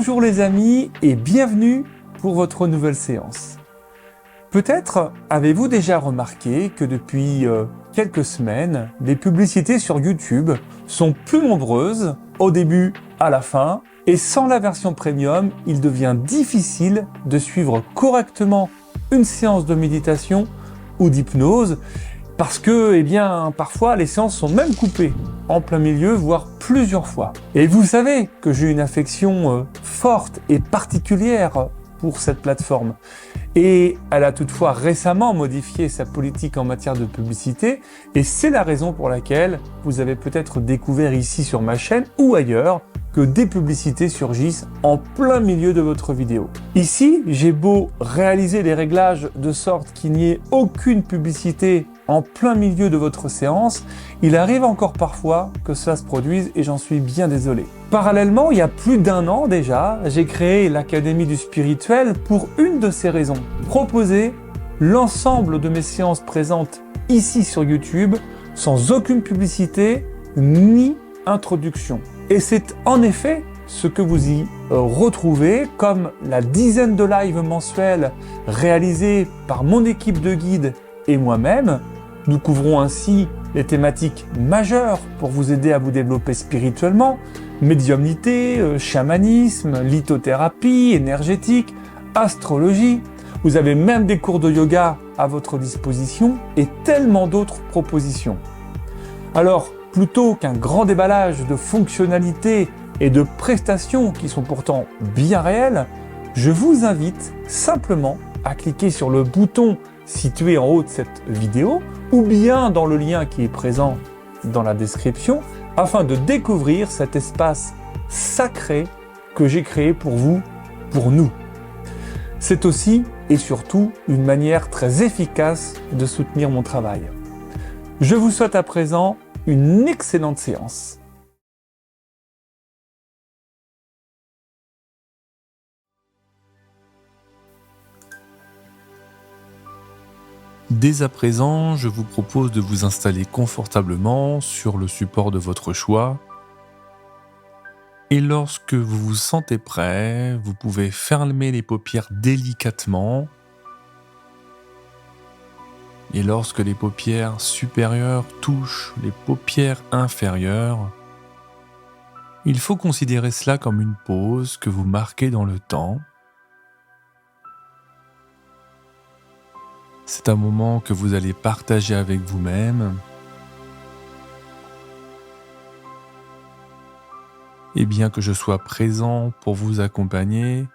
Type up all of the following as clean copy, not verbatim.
Bonjour les amis et bienvenue pour votre nouvelle séance. Peut-être avez-vous déjà remarqué que depuis quelques semaines, les publicités sur YouTube sont plus nombreuses au début, à la fin, et sans la version premium, il devient difficile de suivre correctement une séance de méditation ou d'hypnose parce que, parfois les séances sont même coupées en plein milieu, voire plusieurs fois. Et vous savez que j'ai une affection forte et particulière pour cette plateforme. Et elle a toutefois récemment modifié sa politique en matière de publicité, et c'est la raison pour laquelle vous avez peut-être découvert ici sur ma chaîne ou ailleurs que des publicités surgissent en plein milieu de votre vidéo. Ici, j'ai beau réaliser les réglages de sorte qu'il n'y ait aucune publicité en plein milieu de votre séance, il arrive encore parfois que cela se produise et j'en suis bien désolé. Parallèlement, il y a plus d'1 an déjà, j'ai créé l'Académie du Spirituel pour une de ces raisons. Proposer l'ensemble de mes séances présentes ici sur YouTube sans aucune publicité ni introduction. Et c'est en effet ce que vous y retrouvez, comme la dizaine de lives mensuels réalisés par mon équipe de guides et moi-même. Nous couvrons ainsi les thématiques majeures pour vous aider à vous développer spirituellement: médiumnité, chamanisme, lithothérapie, énergétique, astrologie. Vous avez même des cours de yoga à votre disposition et tellement d'autres propositions. Alors, plutôt qu'un grand déballage de fonctionnalités et de prestations qui sont pourtant bien réelles, je vous invite simplement à cliquer sur le bouton situé en haut de cette vidéo ou bien dans le lien qui est présent dans la description afin de découvrir cet espace sacré que j'ai créé pour vous, pour nous. C'est aussi et surtout une manière très efficace de soutenir mon travail. Je vous souhaite à présent une excellente séance. Dès à présent, je vous propose de vous installer confortablement sur le support de votre choix. Et lorsque vous vous sentez prêt, vous pouvez fermer les paupières délicatement. Et lorsque les paupières supérieures touchent les paupières inférieures, il faut considérer cela comme une pause que vous marquez dans le temps. C'est un moment que vous allez partager avec vous-même. Et bien que je sois présent pour vous accompagner,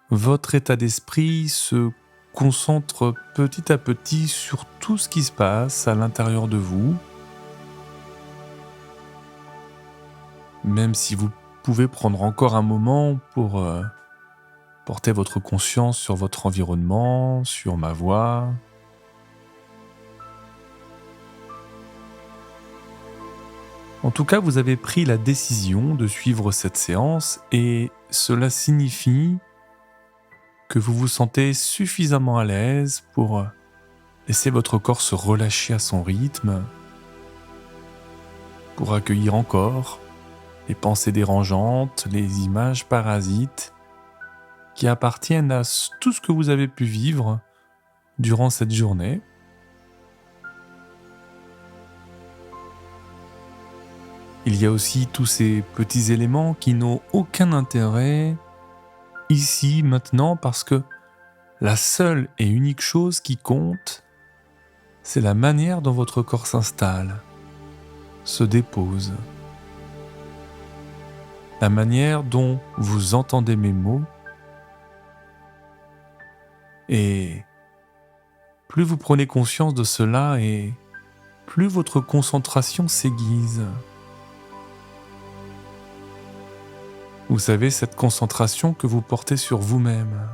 votre état d'esprit se concentre petit à petit sur tout ce qui se passe à l'intérieur de vous. Même si vous pouvez prendre encore un moment pour porter votre conscience sur votre environnement, sur ma voix. En tout cas, vous avez pris la décision de suivre cette séance et cela signifie que vous vous sentez suffisamment à l'aise pour laisser votre corps se relâcher à son rythme, pour accueillir encore les pensées dérangeantes, les images parasites qui appartiennent à tout ce que vous avez pu vivre durant cette journée. Il y a aussi tous ces petits éléments qui n'ont aucun intérêt ici, maintenant, parce que la seule et unique chose qui compte, c'est la manière dont votre corps s'installe, se dépose, la manière dont vous entendez mes mots. Et plus vous prenez conscience de cela et plus votre concentration s'aiguise. Vous savez, cette concentration que vous portez sur vous-même.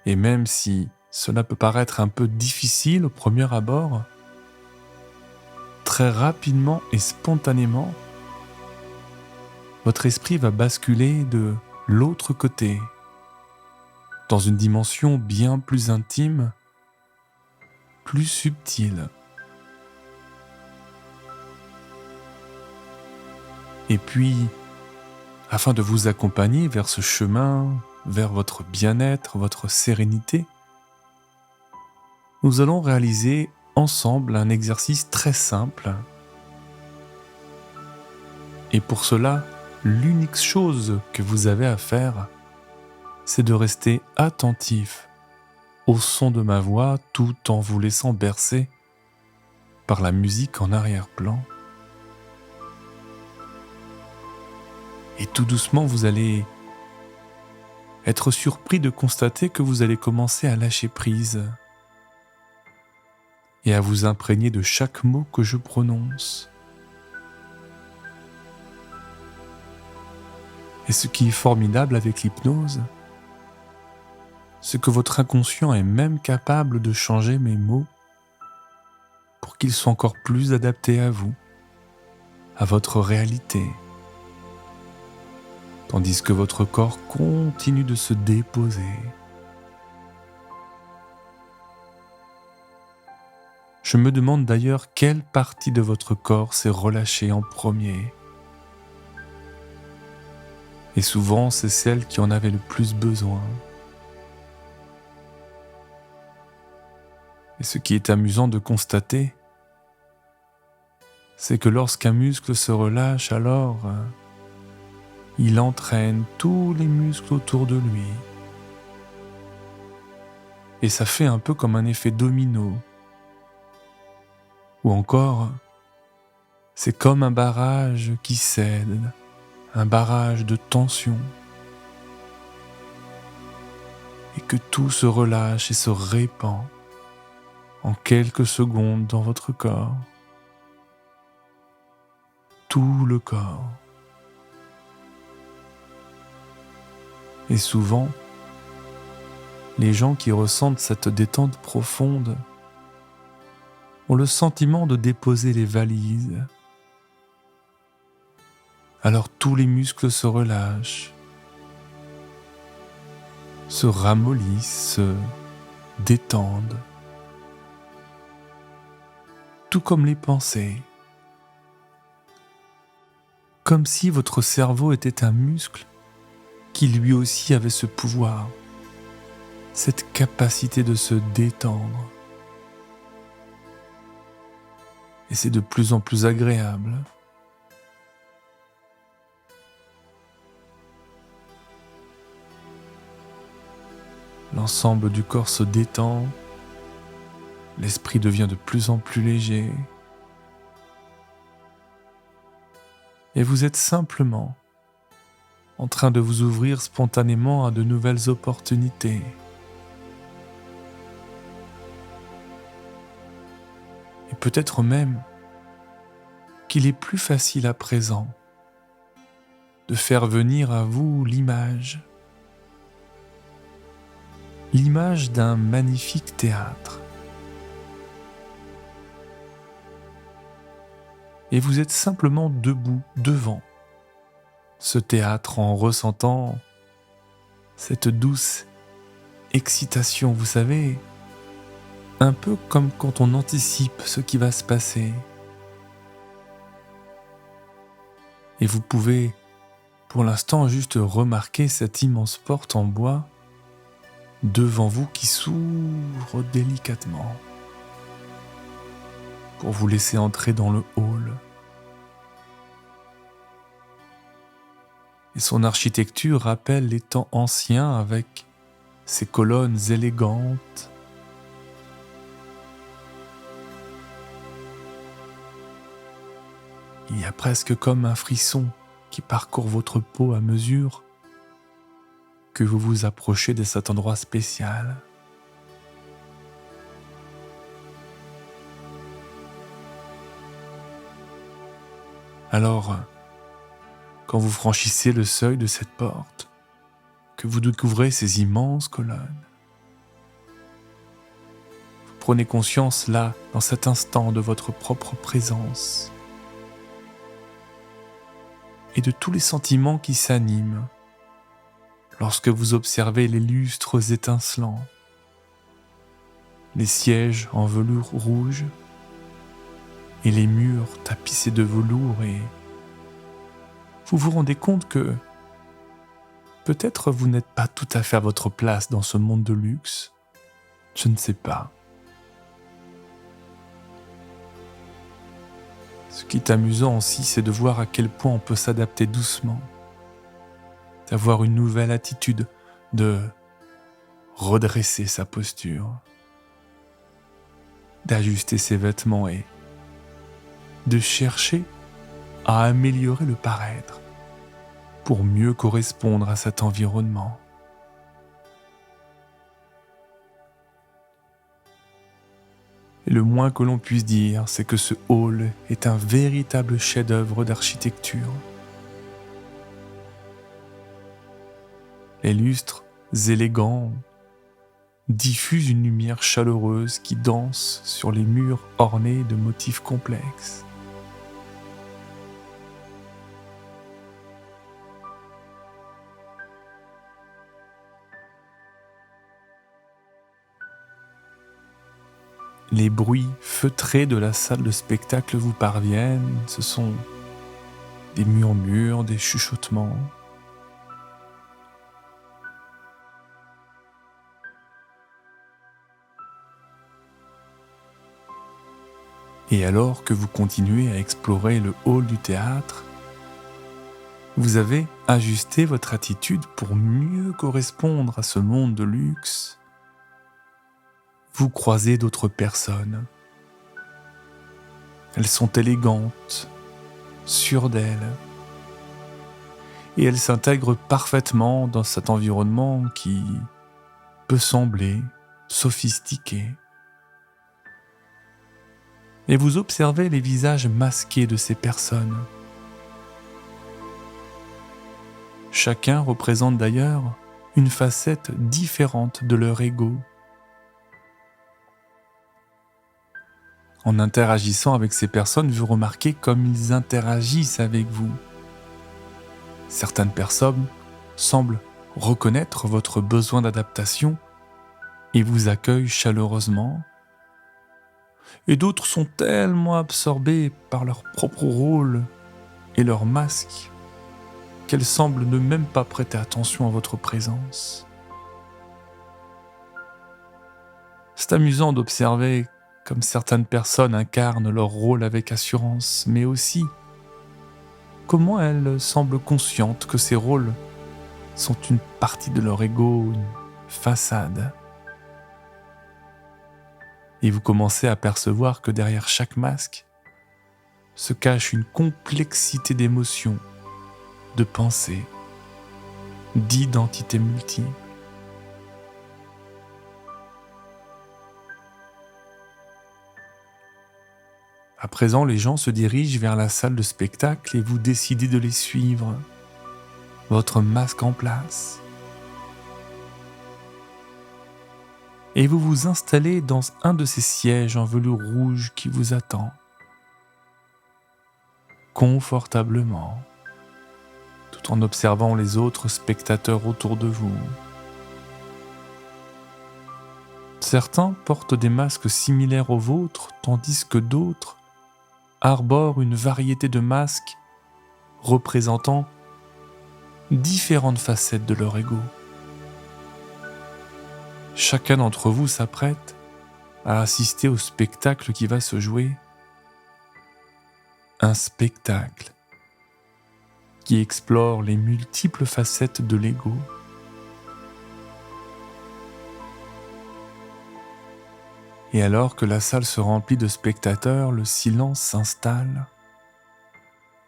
Et même si cela peut paraître un peu difficile au premier abord, très rapidement et spontanément, votre esprit va basculer de l'autre côté, dans une dimension bien plus intime, plus subtile. Et Et puis, afin de vous accompagner vers ce chemin, vers votre bien-être, votre sérénité, nous allons réaliser ensemble un exercice très simple. Et pour cela, l'unique chose que vous avez à faire, c'est de rester attentif au son de ma voix tout en vous laissant bercer par la musique en arrière-plan. Et tout doucement, vous allez être surpris de constater que vous allez commencer à lâcher prise et à vous imprégner de chaque mot que je prononce. Et ce qui est formidable avec l'hypnose, c'est que votre inconscient est même capable de changer mes mots pour qu'ils soient encore plus adaptés à vous, à votre réalité, tandis que votre corps continue de se déposer. Je me demande d'ailleurs quelle partie de votre corps s'est relâchée en premier. Et souvent, c'est celle qui en avait le plus besoin. Et ce qui est amusant de constater, c'est que lorsqu'un muscle se relâche, alors il entraîne tous les muscles autour de lui. Et ça fait un peu comme un effet domino. Ou encore, c'est comme un barrage qui cède, un barrage de tension. Et que tout se relâche et se répand en quelques secondes dans votre corps. Tout le corps. Et souvent, les gens qui ressentent cette détente profonde ont le sentiment de déposer les valises. Alors tous les muscles se relâchent, se ramollissent, se détendent, tout comme les pensées. Comme si votre cerveau était un muscle qui lui aussi avait ce pouvoir, cette capacité de se détendre. Et c'est de plus en plus agréable. L'ensemble du corps se détend, l'esprit devient de plus en plus léger. Et vous êtes simplement en train de vous ouvrir spontanément à de nouvelles opportunités. Et peut-être même qu'il est plus facile à présent de faire venir à vous l'image d'un magnifique théâtre. Et vous êtes simplement debout devant ce théâtre en ressentant cette douce excitation, vous savez, un peu comme quand on anticipe ce qui va se passer. Et vous pouvez, pour l'instant, juste remarquer cette immense porte en bois devant vous qui s'ouvre délicatement pour vous laisser entrer dans le hall. Et son architecture rappelle les temps anciens avec ses colonnes élégantes. Il y a presque comme un frisson qui parcourt votre peau à mesure que vous vous approchez de cet endroit spécial. Alors, quand vous franchissez le seuil de cette porte, que vous découvrez ces immenses colonnes, vous prenez conscience là, dans cet instant, de votre propre présence et de tous les sentiments qui s'animent lorsque vous observez les lustres étincelants, les sièges en velours rouge et les murs tapissés de velours et vous vous rendez compte que peut-être vous n'êtes pas tout à fait à votre place dans ce monde de luxe. Je ne sais pas. Ce qui est amusant aussi, c'est de voir à quel point on peut s'adapter doucement, d'avoir une nouvelle attitude, de redresser sa posture, d'ajuster ses vêtements et de chercher à améliorer le paraître pour mieux correspondre à cet environnement. Et le moins que l'on puisse dire, c'est que ce hall est un véritable chef-d'œuvre d'architecture. Les lustres élégants diffusent une lumière chaleureuse qui danse sur les murs ornés de motifs complexes. Les bruits feutrés de la salle de spectacle vous parviennent, ce sont des murmures, des chuchotements. Et alors que vous continuez à explorer le hall du théâtre, vous avez ajusté votre attitude pour mieux correspondre à ce monde de luxe. Vous croisez d'autres personnes. Elles sont élégantes, sûres d'elles, et elles s'intègrent parfaitement dans cet environnement qui peut sembler sophistiqué. Et vous observez les visages masqués de ces personnes. Chacun représente d'ailleurs une facette différente de leur ego. En interagissant avec ces personnes, vous remarquez comme ils interagissent avec vous. Certaines personnes semblent reconnaître votre besoin d'adaptation et vous accueillent chaleureusement. Et d'autres sont tellement absorbées par leur propre rôle et leur masque qu'elles semblent ne même pas prêter attention à votre présence. C'est amusant d'observer comme certaines personnes incarnent leur rôle avec assurance, mais aussi comment elles semblent conscientes que ces rôles sont une partie de leur ego, une façade. Et vous commencez à percevoir que derrière chaque masque se cache une complexité d'émotions, de pensées, d'identités multiples. À présent, les gens se dirigent vers la salle de spectacle et vous décidez de les suivre, votre masque en place. Et vous vous installez dans un de ces sièges en velours rouge qui vous attend, confortablement, tout en observant les autres spectateurs autour de vous. Certains portent des masques similaires aux vôtres, tandis que d'autres arborent une variété de masques représentant différentes facettes de leur ego. Chacun d'entre vous s'apprête à assister au spectacle qui va se jouer. Un spectacle qui explore les multiples facettes de l'ego. Et alors que la salle se remplit de spectateurs, le silence s'installe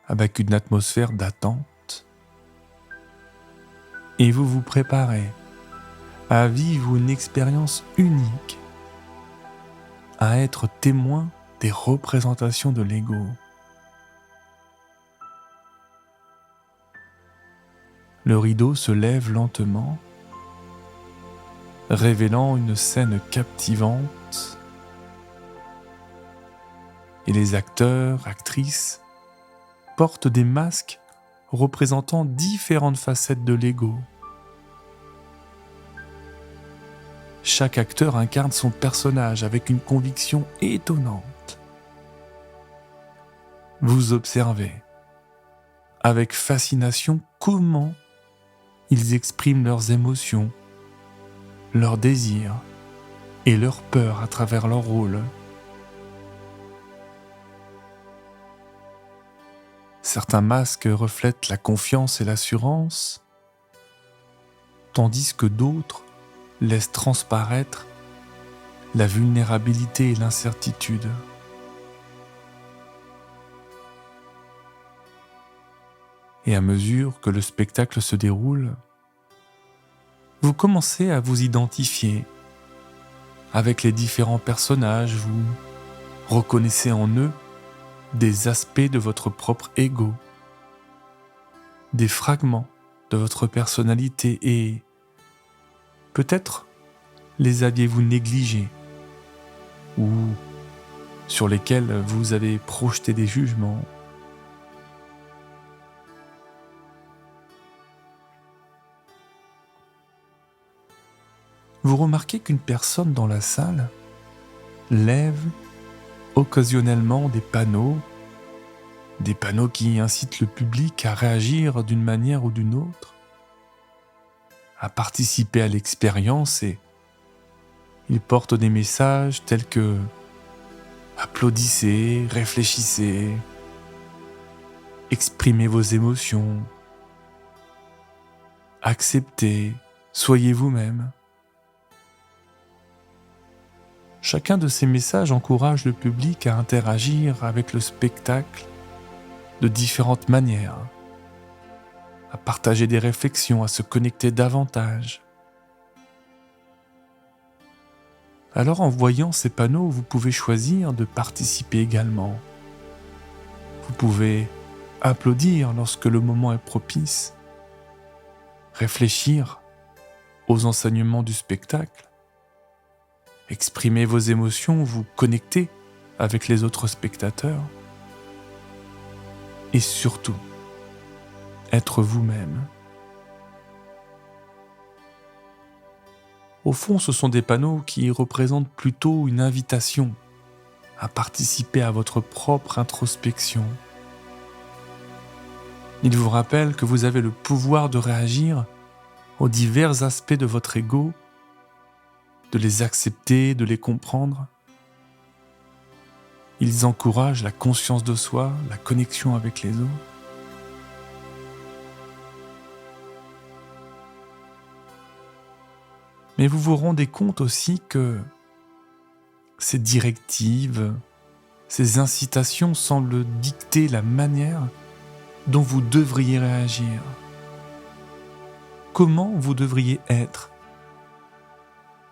avec une atmosphère d'attente. Et vous vous préparez à vivre une expérience unique, à être témoin des représentations de l'ego. Le rideau se lève lentement, révélant une scène captivante, et les acteurs, actrices portent des masques représentant différentes facettes de l'ego. Chaque acteur incarne son personnage avec une conviction étonnante. Vous observez, avec fascination comment ils expriment leurs émotions, leurs désirs et leurs peurs à travers leur rôle. Certains masques reflètent la confiance et l'assurance, tandis que d'autres laissent transparaître la vulnérabilité et l'incertitude. Et à mesure que le spectacle se déroule, vous commencez à vous identifier avec les différents personnages, vous reconnaissez en eux des aspects de votre propre ego, des fragments de votre personnalité et peut-être les aviez-vous négligés ou sur lesquels vous avez projeté des jugements. Vous remarquez qu'une personne dans la salle lève occasionnellement des panneaux qui incitent le public à réagir d'une manière ou d'une autre, à participer à l'expérience, et ils portent des messages tels que applaudissez, réfléchissez, exprimez vos émotions, acceptez, soyez vous-même. Chacun de ces messages encourage le public à interagir avec le spectacle de différentes manières, à partager des réflexions, à se connecter davantage. Alors en voyant ces panneaux, vous pouvez choisir de participer également. Vous pouvez applaudir lorsque le moment est propice, réfléchir aux enseignements du spectacle, exprimer vos émotions, vous connecter avec les autres spectateurs et surtout être vous-même. Au fond, ce sont des panneaux qui représentent plutôt une invitation à participer à votre propre introspection. Ils vous rappellent que vous avez le pouvoir de réagir aux divers aspects de votre ego, de les accepter, de les comprendre. Ils encouragent la conscience de soi, la connexion avec les autres. Mais vous vous rendez compte aussi que ces directives, ces incitations semblent dicter la manière dont vous devriez réagir. Comment vous devriez être,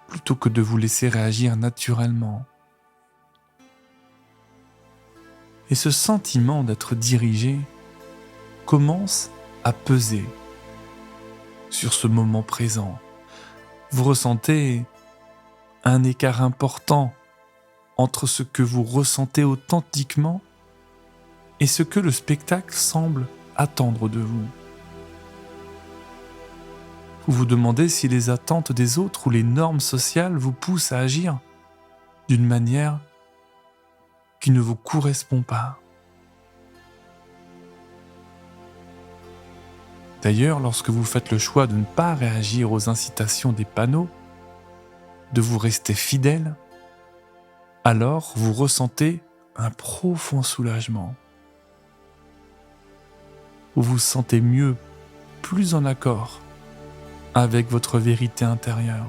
plutôt que de vous laisser réagir naturellement. Et ce sentiment d'être dirigé commence à peser sur ce moment présent. Vous ressentez un écart important entre ce que vous ressentez authentiquement et ce que le spectacle semble attendre de vous. Vous vous demandez si les attentes des autres ou les normes sociales vous poussent à agir d'une manière qui ne vous correspond pas. D'ailleurs, lorsque vous faites le choix de ne pas réagir aux incitations des panneaux, de vous rester fidèle, alors vous ressentez un profond soulagement. Vous vous sentez mieux, plus en accord avec votre vérité intérieure.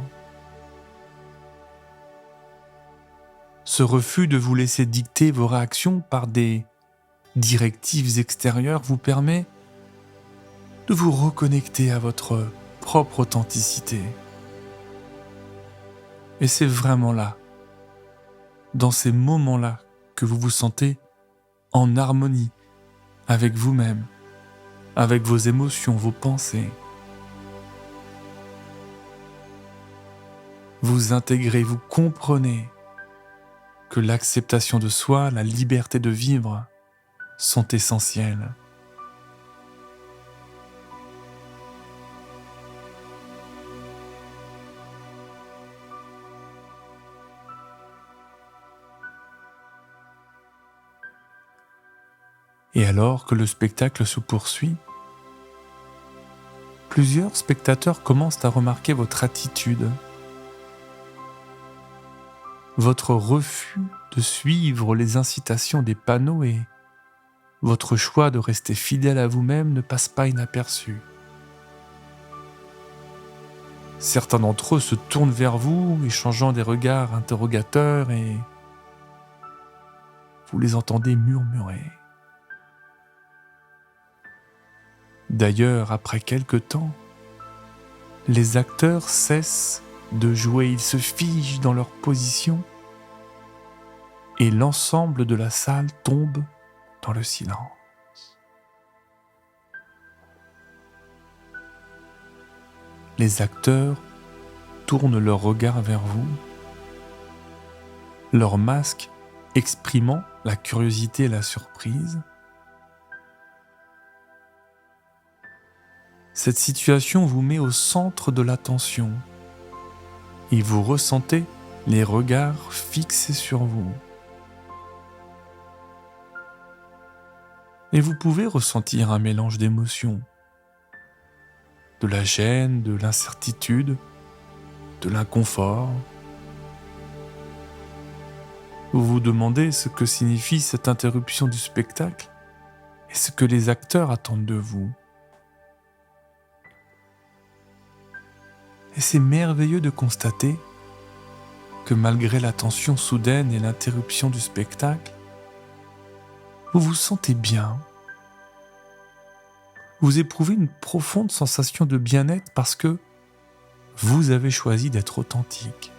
Ce refus de vous laisser dicter vos réactions par des directives extérieures vous permet de vous reconnecter à votre propre authenticité. Et c'est vraiment là, dans ces moments-là, que vous vous sentez en harmonie avec vous-même, avec vos émotions, vos pensées. Vous intégrez, vous comprenez que l'acceptation de soi, la liberté de vivre sont essentielles. Et alors que le spectacle se poursuit, plusieurs spectateurs commencent à remarquer votre attitude, votre refus de suivre les incitations des panneaux et votre choix de rester fidèle à vous-même ne passe pas inaperçu. Certains d'entre eux se tournent vers vous, échangeant des regards interrogateurs et vous les entendez murmurer. D'ailleurs, après quelque temps, les acteurs cessent de jouer, ils se figent dans leur position et l'ensemble de la salle tombe dans le silence. Les acteurs tournent leur regard vers vous, leur masque exprimant la curiosité et la surprise. Cette situation vous met au centre de l'attention et vous ressentez les regards fixés sur vous. Et vous pouvez ressentir un mélange d'émotions, de la gêne, de l'incertitude, de l'inconfort. Vous vous demandez ce que signifie cette interruption du spectacle et ce que les acteurs attendent de vous. Et c'est merveilleux de constater que malgré la tension soudaine et l'interruption du spectacle, vous vous sentez bien. Vous éprouvez une profonde sensation de bien-être parce que vous avez choisi d'être authentique,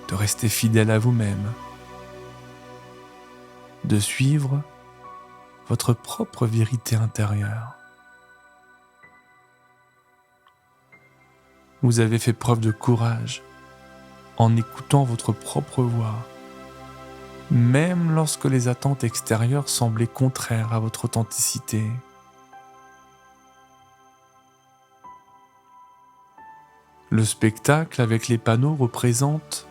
de rester fidèle à vous-même, de suivre votre propre vérité intérieure. Vous avez fait preuve de courage en écoutant votre propre voix, même lorsque les attentes extérieures semblaient contraires à votre authenticité. Le spectacle avec les panneaux représente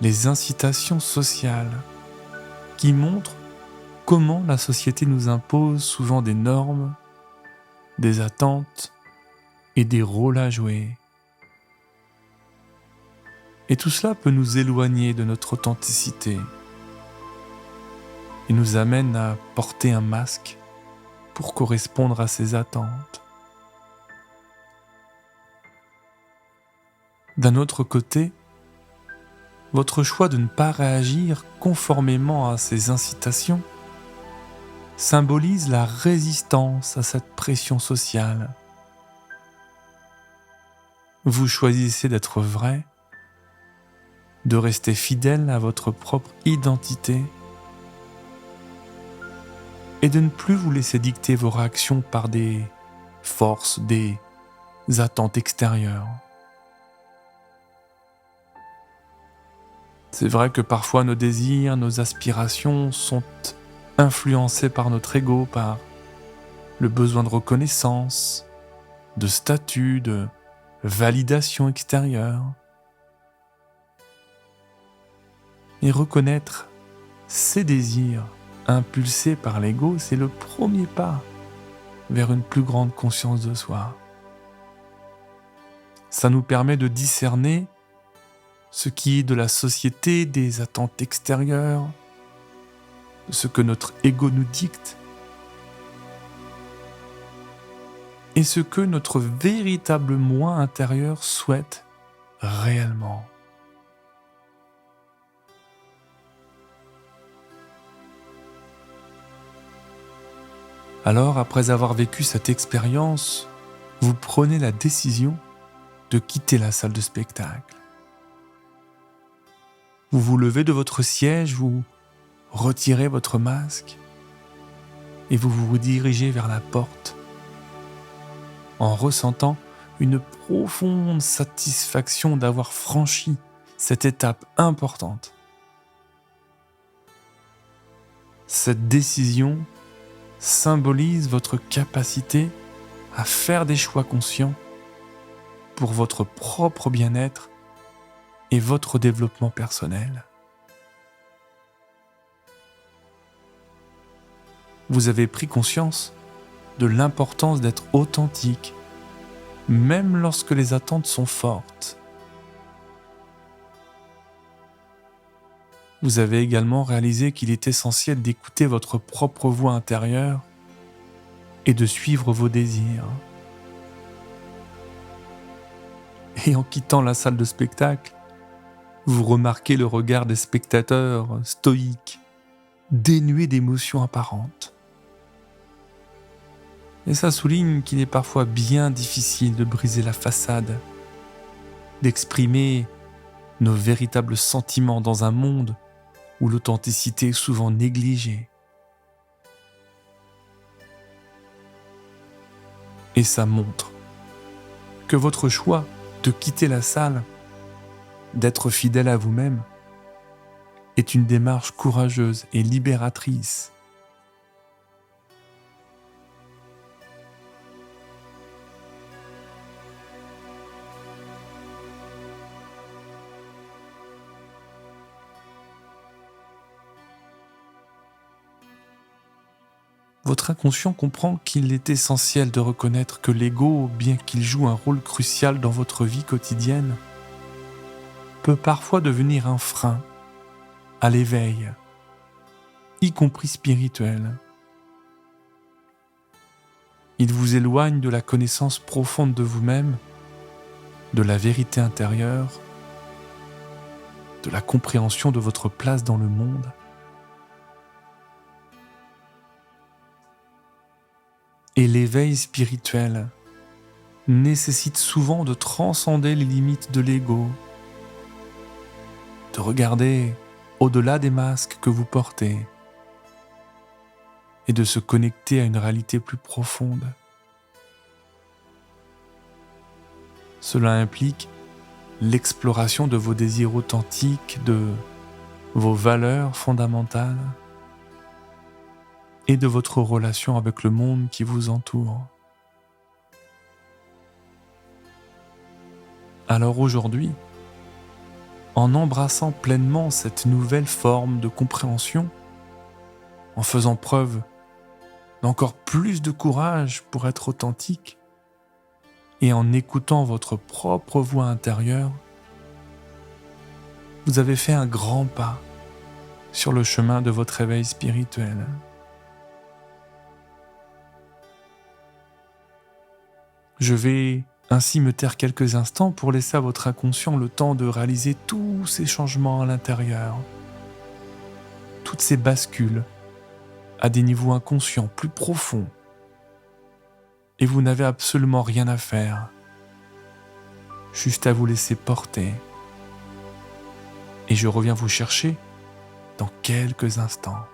les incitations sociales qui montrent comment la société nous impose souvent des normes, des attentes et des rôles à jouer. Et tout cela peut nous éloigner de notre authenticité et nous amène à porter un masque pour correspondre à ces attentes. D'un autre côté, votre choix de ne pas réagir conformément à ces incitations symbolise la résistance à cette pression sociale. Vous choisissez d'être vrai, de rester fidèle à votre propre identité et de ne plus vous laisser dicter vos réactions par des forces, des attentes extérieures. C'est vrai que parfois nos désirs, nos aspirations sont influencés par notre ego, par le besoin de reconnaissance, de statut, de validation extérieure. Et reconnaître ces désirs impulsés par l'ego, c'est le premier pas vers une plus grande conscience de soi. Ça nous permet de discerner ce qui est de la société, des attentes extérieures, de ce que notre ego nous dicte, et ce que notre véritable moi intérieur souhaite réellement. Alors, après avoir vécu cette expérience, vous prenez la décision de quitter la salle de spectacle. Vous vous levez de votre siège, vous retirez votre masque et vous vous dirigez vers la porte en ressentant une profonde satisfaction d'avoir franchi cette étape importante. Cette décision symbolise votre capacité à faire des choix conscients pour votre propre bien-être et votre développement personnel. vous avez pris conscience de l'importance d'être authentique, même lorsque les attentes sont fortes. Vous avez également réalisé qu'il est essentiel d'écouter votre propre voix intérieure et de suivre vos désirs. Et en quittant la salle de spectacle, vous remarquez le regard des spectateurs stoïques, dénués d'émotions apparentes. Et ça souligne qu'il est parfois bien difficile de briser la façade, d'exprimer nos véritables sentiments dans un monde où l'authenticité est souvent négligée. Et ça montre que votre choix de quitter la salle, d'être fidèle à vous-même, est une démarche courageuse et libératrice. Votre inconscient comprend qu'il est essentiel de reconnaître que l'ego, bien qu'il joue un rôle crucial dans votre vie quotidienne, peut parfois devenir un frein à l'éveil, y compris spirituel. Il vous éloigne de la connaissance profonde de vous-même, de la vérité intérieure, de la compréhension de votre place dans le monde. Et l'éveil spirituel nécessite souvent de transcender les limites de l'ego, de regarder au-delà des masques que vous portez et de se connecter à une réalité plus profonde. Cela implique l'exploration de vos désirs authentiques, de vos valeurs fondamentales et de votre relation avec le monde qui vous entoure. Alors aujourd'hui, en embrassant pleinement cette nouvelle forme de compréhension, en faisant preuve d'encore plus de courage pour être authentique, et en écoutant votre propre voix intérieure, vous avez fait un grand pas sur le chemin de votre éveil spirituel. Je vais ainsi me taire quelques instants pour laisser à votre inconscient le temps de réaliser tous ces changements à l'intérieur, toutes ces bascules à des niveaux inconscients plus profonds. Et vous n'avez absolument rien à faire, juste à vous laisser porter. Et je reviens vous chercher dans quelques instants.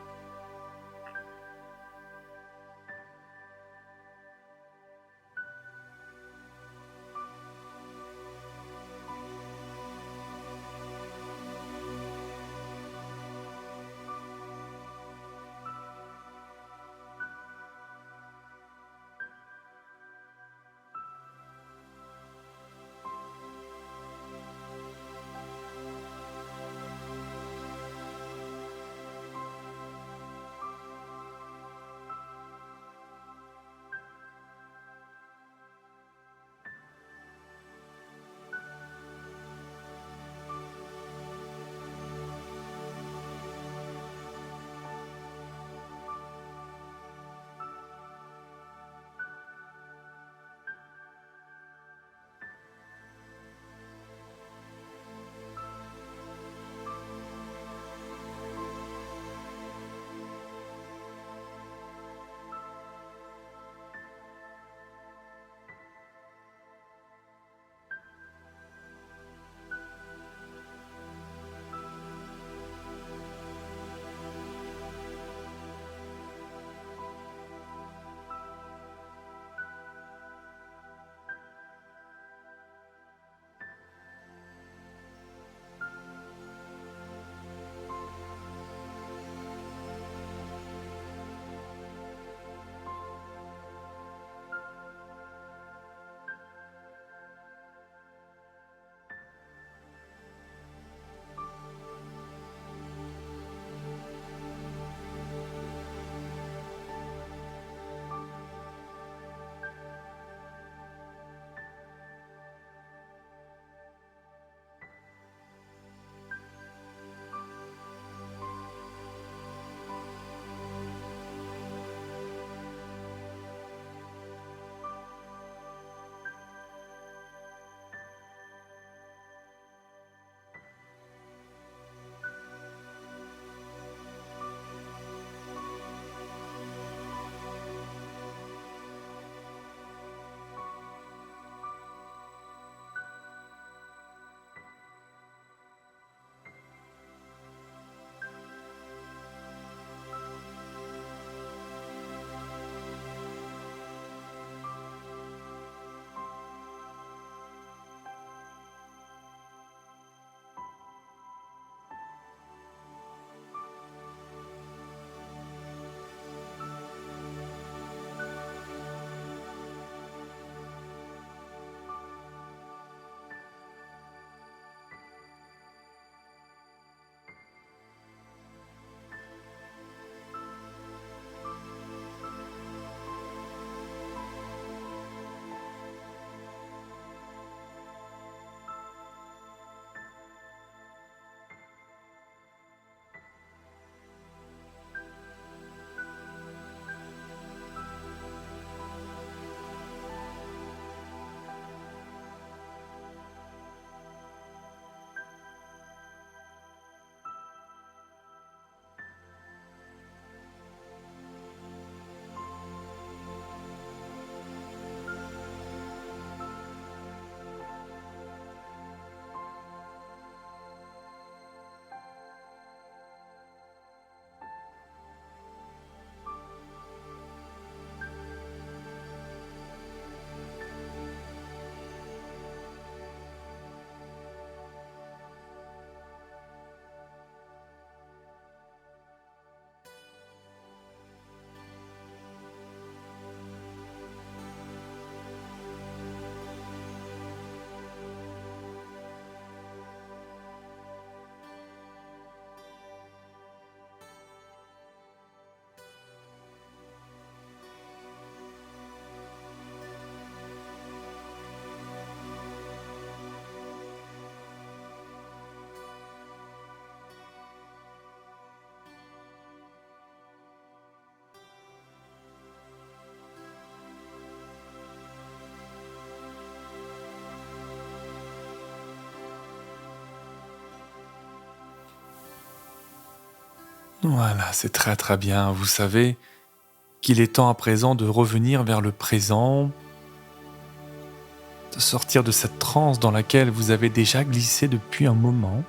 Voilà, c'est très très bien. Vous savez qu'il est temps à présent de revenir vers le présent, de sortir de cette transe dans laquelle vous avez déjà glissé depuis un moment.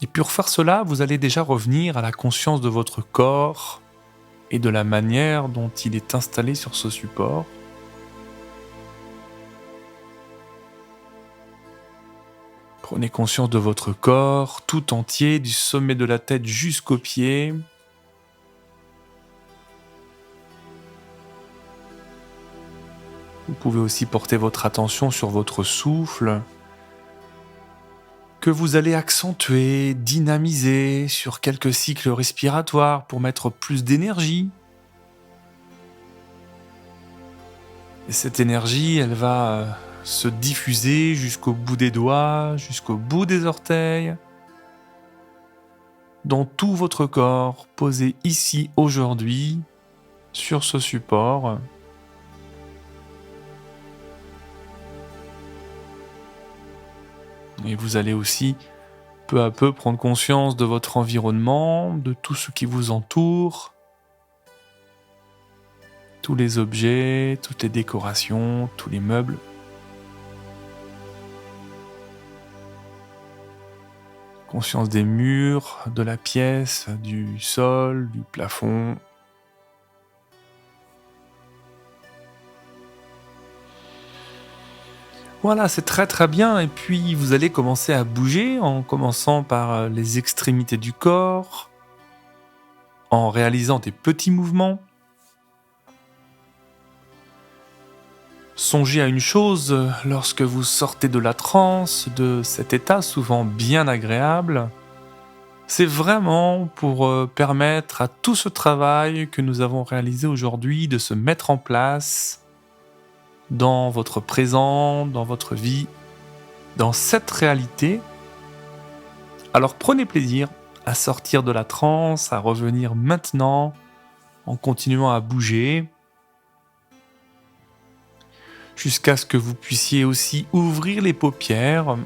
Et pour faire cela, vous allez déjà revenir à la conscience de votre corps et de la manière dont il est installé sur ce support. Prenez conscience de votre corps tout entier, du sommet de la tête jusqu'aux pieds. Vous pouvez aussi porter votre attention sur votre souffle, que vous allez accentuer, dynamiser sur quelques cycles respiratoires pour mettre plus d'énergie. Et cette énergie, elle va se diffuser jusqu'au bout des doigts, jusqu'au bout des orteils, dans tout votre corps, posé ici aujourd'hui, sur ce support. Et vous allez aussi peu à peu prendre conscience de votre environnement, de tout ce qui vous entoure, tous les objets, toutes les décorations, tous les meubles. Conscience des murs, de la pièce, du sol, du plafond. Voilà, c'est très très bien. Et puis vous allez commencer à bouger en commençant par les extrémités du corps, en réalisant des petits mouvements. Songez à une chose, lorsque vous sortez de la transe, de cet état souvent bien agréable, c'est vraiment pour permettre à tout ce travail que nous avons réalisé aujourd'hui de se mettre en place dans votre présent, dans votre vie, dans cette réalité. Alors prenez plaisir à sortir de la transe, à revenir maintenant en continuant à bouger, jusqu'à ce que vous puissiez aussi ouvrir les paupières.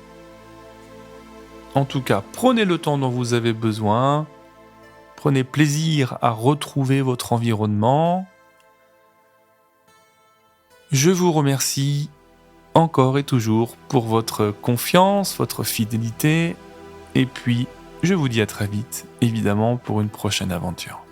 En tout cas, prenez le temps dont vous avez besoin, prenez plaisir à retrouver votre environnement. Je vous remercie encore et toujours pour votre confiance, votre fidélité, et puis je vous dis à très vite, évidemment, pour une prochaine aventure.